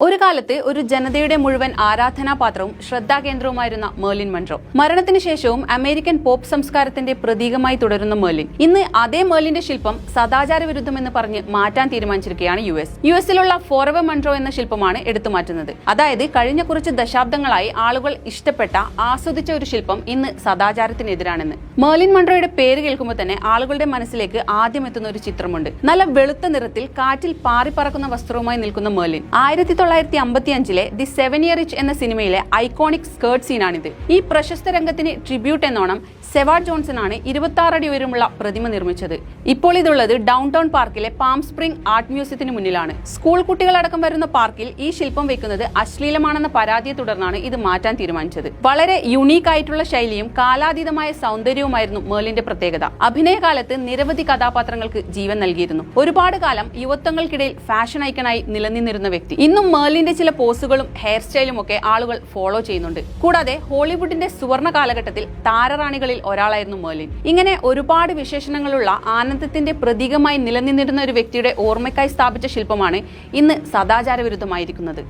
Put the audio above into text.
ഒരു കാലത്ത് ഒരു ജനതയുടെ മുഴുവൻ ആരാധനാപാത്രവും ശ്രദ്ധാകേന്ദ്രവുമായിരുന്ന മെർലിൻ മൺറോ. മരണത്തിന് ശേഷവും അമേരിക്കൻ പോപ്പ് സംസ്കാരത്തിന്റെ പ്രതീകമായി തുടരുന്ന മെർലിൻ ഇന്ന് അതേ മെർലിന്റെ ശില്പം സദാചാര വിരുദ്ധമെന്ന് പറഞ്ഞ് മാറ്റാൻ തീരുമാനിച്ചിരിക്കുകയാണ് യുഎസിലുള്ള ഫോറെവർ മൺറോ എന്ന ശില്പമാണ് എടുത്തുമാറ്റുന്നത്. അതായത് കഴിഞ്ഞ കുറച്ച് ദശാബ്ദങ്ങളായി ആളുകൾ ഇഷ്ടപ്പെട്ട ആസ്വദിച്ച ഒരു ശില്പം ഇന്ന് സദാചാരത്തിനെതിരാണെന്ന്. മെർലിൻ മൺറോയുടെ പേര് കേൾക്കുമ്പോൾ തന്നെ ആളുകളുടെ മനസ്സിലേക്ക് ആദ്യം എത്തുന്ന ഒരു ചിത്രമുണ്ട്. നല്ല വെളുത്ത നിറത്തിൽ കാറ്റിൽ പാറിപ്പറക്കുന്ന വസ്ത്രവുമായി നിൽക്കുന്ന മെർലിൻ. 1955 ദി 7 ഇയർ ഇച്ച് എന്ന സിനിമയിലെ ഐക്കോണിക് സ്കേർട്ട് സീനാണിത്. ഈ പ്രശസ്ത രംഗത്തിന് ട്രിബ്യൂട്ട് എന്നോണം സെവാർഡ് ജോൺസൺ ആണ് 26 അടി ഉയരമുള്ള പ്രതിമ നിർമ്മിച്ചത്. ഇപ്പോൾ ഇതുള്ളത് ഡൗൺ ടൗൺ പാർക്കിലെ പാം സ്പ്രിംഗ് ആർട്ട് മ്യൂസിയത്തിന് മുന്നിലാണ്. സ്കൂൾ കുട്ടികളടക്കം വരുന്ന പാർക്കിൽ ഈ ശില്പം വെക്കുന്നത് അശ്ലീലമാണെന്ന പരാതിയെ തുടർന്നാണ് ഇത് മാറ്റാൻ തീരുമാനിച്ചത്. വളരെ യുണീക്ക് ആയിട്ടുള്ള ശൈലിയും കാലാതീതമായ സൗന്ദര്യവുമായിരുന്നു മെർലിന്റെ പ്രത്യേകത. അഭിനയകാലത്ത് നിരവധി കഥാപാത്രങ്ങൾക്ക് ജീവൻ നൽകിയിരുന്നു. ഒരുപാട് കാലം യുവത്വങ്ങൾക്കിടയിൽ ഫാഷൻ ഐക്കണായി നിലനിന്നിരുന്ന വ്യക്തി. ഇന്നും മെർലിന്റെ ചില പോസുകളും ഹെയർ സ്റ്റൈലും ഒക്കെ ആളുകൾ ഫോളോ ചെയ്യുന്നുണ്ട്. കൂടാതെ ഹോളിവുഡിന്റെ സുവർണ കാലഘട്ടത്തിൽ താരറാണികളിൽ ഒരാളായിരുന്നു മെർലിൻ. ഇങ്ങനെ ഒരുപാട് വിശേഷണങ്ങളുള്ള ആനന്ദത്തിന്റെ പ്രതീകമായി നിലനിന്നിരുന്ന ഒരു വ്യക്തിയുടെ ഓർമ്മയ്ക്കായി സ്ഥാപിച്ച ശില്പമാണ് ഇന്ന് സദാചാര വിരുദ്ധമായിരിക്കുന്നത്.